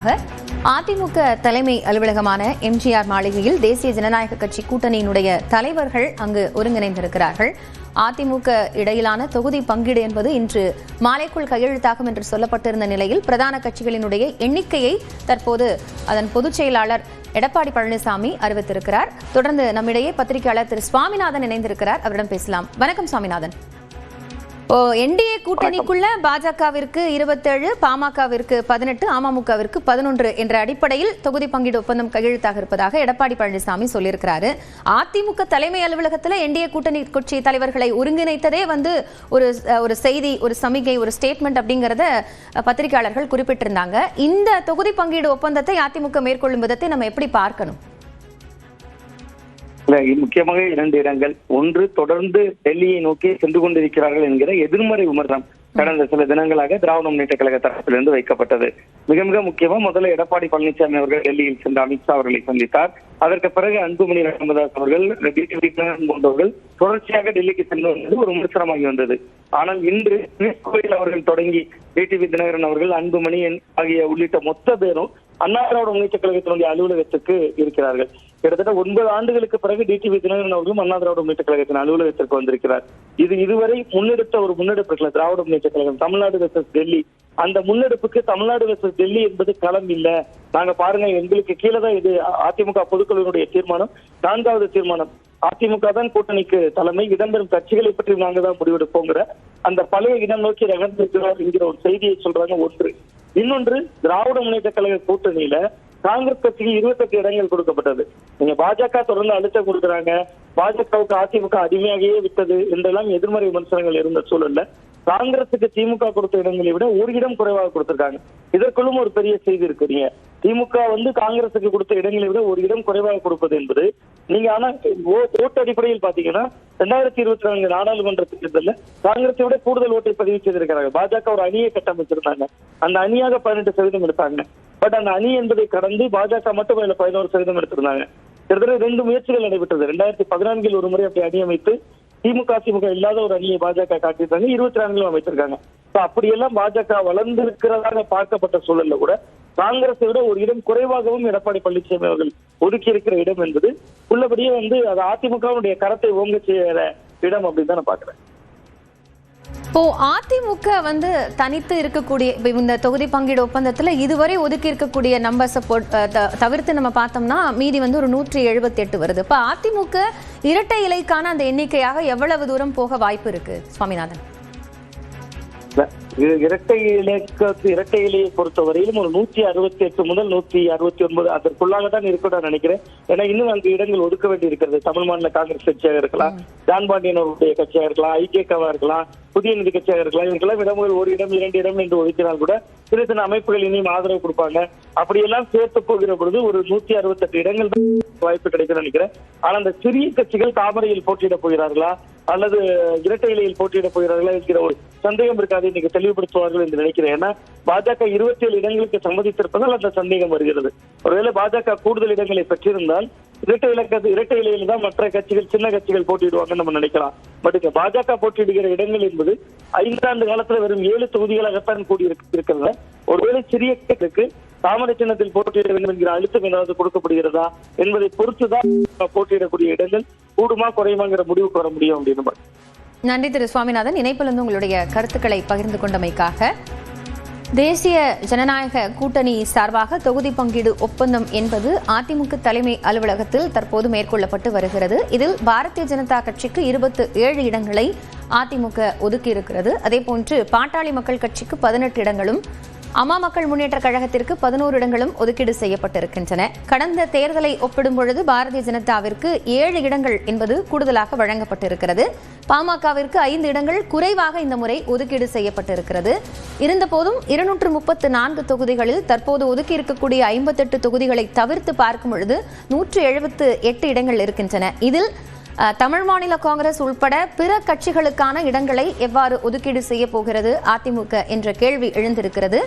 அதிமுக தலைமை அலுவலகமான எம்ஜிஆர் மாளிகையில் தேசிய ஜனநாயக கட்சி கூட்டணியினுடைய தலைவர்கள் அங்கு ஒருங்கிணைந்திருக்கிறார்கள். அதிமுக இடையிலான தொகுதி பங்கீடு என்பது இன்று மாலைக்குள் கையெழுத்தாகும் என்று சொல்லப்பட்டிருந்த நிலையில் பிரதான கட்சிகளினுடைய எண்ணிக்கையை தற்போது அதன் பொதுச் செயலாளர் எடப்பாடி பழனிசாமி அறிவித்திருக்கிறார். தொடர்ந்து நம்மிடையே பத்திரிகையாளர் திரு சுவாமிநாதன் இணைந்திருக்கிறார். அவரிடம் பேசலாம். வணக்கம் சுவாமிநாதன். என்டிஏ கூட்டணிக்குள்ள பாஜகவிற்கு 27, பாமகவிற்கு 18, அமமுகவிற்கு 11 என்ற அடிப்படையில் தொகுதி பங்கீடு ஒப்பந்தம் கையெழுத்தாக இருப்பதாக எடப்பாடி பழனிசாமி சொல்லியிருக்கிறாரு. அதிமுக தலைமை அலுவலகத்தில் என்டிஏ கூட்டணி கட்சி தலைவர்களை ஒருங்கிணைத்ததே ஒரு செய்தி, ஒரு சமிகை, ஒரு ஸ்டேட்மெண்ட் அப்படிங்கறத பத்திரிகையாளர்கள் குறிப்பிட்டிருந்தாங்க. இந்த தொகுதி பங்கீடு ஒப்பந்தத்தை அதிமுக மேற்கொள்ளும் விதத்தை நம்ம எப்படி பார்க்கணும்? முக்கியமாக 2 இடங்கள். ஒன்று, தொடர்ந்து டெல்லியை நோக்கி சென்று கொண்டிருக்கிறார்கள் என்கிற எதிர்மறை விமர்சனம் கடந்த சில தினங்களாக திராவிட முன்னேற்ற கழக தரப்பிலிருந்து வைக்கப்பட்டது. மிக மிக முக்கியமா முதல்ல எடப்பாடி பழனிசாமி அவர்கள் டெல்லியில் சென்று அமித்ஷா அவர்களை சந்தித்தார். அதற்கு பிறகு அன்புமணி ராமதாஸ் அவர்கள் போன்றவர்கள் தொடர்ச்சியாக டெல்லிக்கு சென்று வந்தது ஒரு விமர்சனமாகி வந்தது. ஆனால் இன்று கோயில் அவர்கள் தொடங்கி டிடிவி தினகரன் அவர்கள், அன்புமணி ஆகிய உள்ளிட்ட மொத்த பேரும் அண்ணா திராவிட முன்னேற்ற கழகத்தினுடைய அலுவலகத்துக்கு இருக்கிறார்கள். கிட்டத்தட்ட 9 ஆண்டுகளுக்கு பிறகு டிடிவி தினகரன் அவர்களும் அண்ணா திராவிட முன்னேற்ற கழகத்தின் அலுவலகத்திற்கு வந்திருக்கிறார். இது இதுவரை முன்னெடுத்த ஒரு முன்னெடுப்பு இருக்கல. திராவிட முன்னேற்ற கழகம் தமிழ்நாடு வெர்சஸ் டெல்லி, அந்த முன்னெடுப்புக்கு தமிழ்நாடு வெர்சஸ் டெல்லி என்பது களம் இல்ல. நாங்க பாருங்க, எங்களுக்கு கீழே தான் இது அதிமுக பொதுக்குழுவினுடைய தீர்மானம், 4வது தீர்மானம். அதிமுக தான் கூட்டணிக்கு தலைமை, இடம்பெறும் கட்சிகளை பற்றி நாங்க தான் முடிவெடுப்போங்கிற அந்த பழைய இடம் நோக்கி நகர்ந்திருக்கிறார் என்கிற ஒரு செய்தியை சொல்றாங்க. ஒன்று. இன்னொன்று, திராவிட முன்னேற்ற கழக கூட்டணியில காங்கிரஸ் கட்சிக்கு 28 இடங்கள் கொடுக்கப்பட்டது. நீங்க பாஜக தொடர்ந்து அழுத்தம் கொடுக்குறாங்க, பாஜகவுக்கு அதிமுக அடிமையாகவே விட்டது என்றெல்லாம் எதிர்மறை விமர்சனங்கள் இருந்த சூழல்ல காங்கிரசுக்கு திமுக கொடுத்த இடங்களை விட 1 இடம் குறைவாக கொடுத்திருக்காங்க. இதற்குள்ளும் ஒரு பெரிய செய்தி இருக்கு. திமுக காங்கிரசுக்கு கொடுத்த இடங்களை விட 1 இடம் குறைவாக கொடுப்பது என்பது, நீங்க ஆனா ஓட்டு அடிப்படையில் பாத்தீங்கன்னா 2024 நாடாளுமன்ற தேர்தலில் காங்கிரஸை விட கூடுதல் ஓட்டை பதிவு செய்திருக்கிறாங்க. பாஜக ஒரு அணியை கட்டமைச்சிருந்தாங்க, அந்த அணியாக 18% எடுத்தாங்க. பட் அந்த அணி என்பதை கடந்து பாஜக மட்டும் 11% எடுத்திருந்தாங்க. கிட்டத்தட்ட 2 முயற்சிகள் நடைபெற்றது. 2014 ஒரு முறை அப்படி அணி அமைத்து திமுக இல்லாத ஒரு அணியை பாஜக காட்டியிருக்காங்க. 24 அமைத்திருக்காங்க. அப்படியெல்லாம் பாஜக வளர்ந்திருக்கிறதாக பார்க்கப்பட்ட சூழல்ல கூட காங்கிரஸை விட 1 இடம் குறைவாகவும் எடப்பாடி பழனிசாமி அவர்கள் ஒதுக்கி இருக்கிற இடம் என்பது உள்ளபடியே அது அதிமுகவுடைய கரத்தை ஓங்க செய்யற இடம் அப்படின்னு தான் நான் பாக்குறேன். இப்போ அதிமுக தனித்து இருக்கக்கூடிய இந்த தொகுதி பங்கீடு ஒப்பந்தத்துல இதுவரை ஒதுக்கி இருக்கக்கூடிய நம்பர்ஸை தவிர்த்து நம்ம பார்த்தோம்னா மீதி ஒரு 178 வருது. இப்ப அதிமுக இரட்டை இலைக்கான அந்த எண்ணிக்கையாக எவ்வளவு தூரம் போக வாய்ப்பு இருக்கு சுவாமிநாதன்? இரட்டை இலையை பொறுத்தவரையிலும் ஒரு 168 முதல் 169 அதற்குள்ளாக தான் இருக்கணும் நினைக்கிறேன். ஏன்னா இன்னும் 4 இடங்கள் ஒதுக்க வேண்டி இருக்கிறது. தமிழ் மாநில காங்கிரஸ் கட்சியாக இருக்கலாம், ஜான் பாண்டியன் அவருடைய கட்சியாக இருக்கலாம், ஐகேகாவா இருக்கலாம், புதிய நிதி கட்சியாக இருக்கலாம். இவங்கெல்லாம் இடங்கள் 1 இடம் 2 இடம் என்று ஒதுக்கினால் கூட சிறு சின்ன அமைப்புகள் இனியும் ஆதரவு கொடுப்பாங்க. அப்படியெல்லாம் சேர்த்து போகிற பொழுது ஒரு 168 இடங்கள் வாய்ப்பு கிடைக்கும் நினைக்கிறேன். ஆனா அந்த சிறிய கட்சிகள் தாமரையில் போட்டியிட போகிறார்களா அல்லது இரட்டை இலையில் போட்டியிட போகிறார்களா என்கிற ஒரு சந்தேகம் இருக்காது. இன்னைக்கு தெளிவுபடுத்துவார்கள் என்று நினைக்கிறேன். ஏன்னா பாஜக 27 இடங்களுக்கு சம்மதித்திருப்பதால் அந்த சந்தேகம் வருகிறது. ஒருவேளை பாஜக கூடுதல் இடங்களை பெற்றிருந்தால் இரட்டை இலையில தான் மற்ற கட்சிகள், சின்ன கட்சிகள் போட்டியிடுவாங்கன்னு நம்ம நினைக்கலாம். பட் இங்க பாஜக போட்டியிடுகிற இடங்கள் என்பது 5 ஆண்டு காலத்துல வெறும் 7 தொகுதிகளாகத்தான் கூடி இருக்கிறது. ஒருவேளை சிறிய கட்சிக்கு தாமரை சின்னத்தில் போட்டியிட வேண்டும் என்கிற அழுத்தம் ஏதாவது கொடுக்கப்படுகிறதா என்பதை பொறுத்துதான் போட்டியிடக்கூடிய இடங்கள் கூடுமா குறையுமாங்கிற முடிவுக்கு வர முடியும் அப்படின்னு. நன்றி திரு சுவாமிநாதன், இணைப்பிலிருந்து உங்களுடைய கருத்துக்களை பகிர்ந்து கொண்டமைக்காக. தேசிய ஜனநாயக கூட்டணி சார்பாக தொகுதி பங்கீடு ஒப்பந்தம் என்பது அதிமுக தலைமை அலுவலகத்தில் தற்போது மேற்கொள்ளப்பட்டு வருகிறது. இதில் பாரதிய ஜனதா கட்சிக்கு 27 இடங்களை அதிமுக ஒதுக்கி இருக்கிறது. அதேபோன்று பாட்டாளி மக்கள் கட்சிக்கு 18 இடங்களும், அம்மா மக்கள் முன்னேற்ற கழகத்திற்கு 11 இடங்களும் ஒதுக்கீடு செய்யப்பட்டிருக்கின்றன. கடந்த தேர்தலை ஒப்பிடும் பொழுது பாரதிய ஜனதாவிற்கு 7 இடங்கள் என்பது கூடுதலாக வழங்கப்பட்டிருக்கிறது. பாமகவிற்கு 5 இடங்கள் குறைவாக இந்த முறை ஒதுக்கீடு செய்யப்பட்டிருக்கிறது. இருந்தபோதும் 234 தொகுதிகளில் தற்போது ஒதுக்கி இருக்கக்கூடிய 58 தொகுதிகளை தவிர்த்து பார்க்கும் பொழுது 178 இடங்கள் இருக்கின்றன. இதில் தமிழ் மாநில காங்கிரஸ் உள்பட பிற கட்சிகளுக்கான இடங்களை எவ்வாறு ஒதுக்கீடு செய்ய போகிறது அதிமுக என்ற கேள்வி எழுந்திருக்கிறது.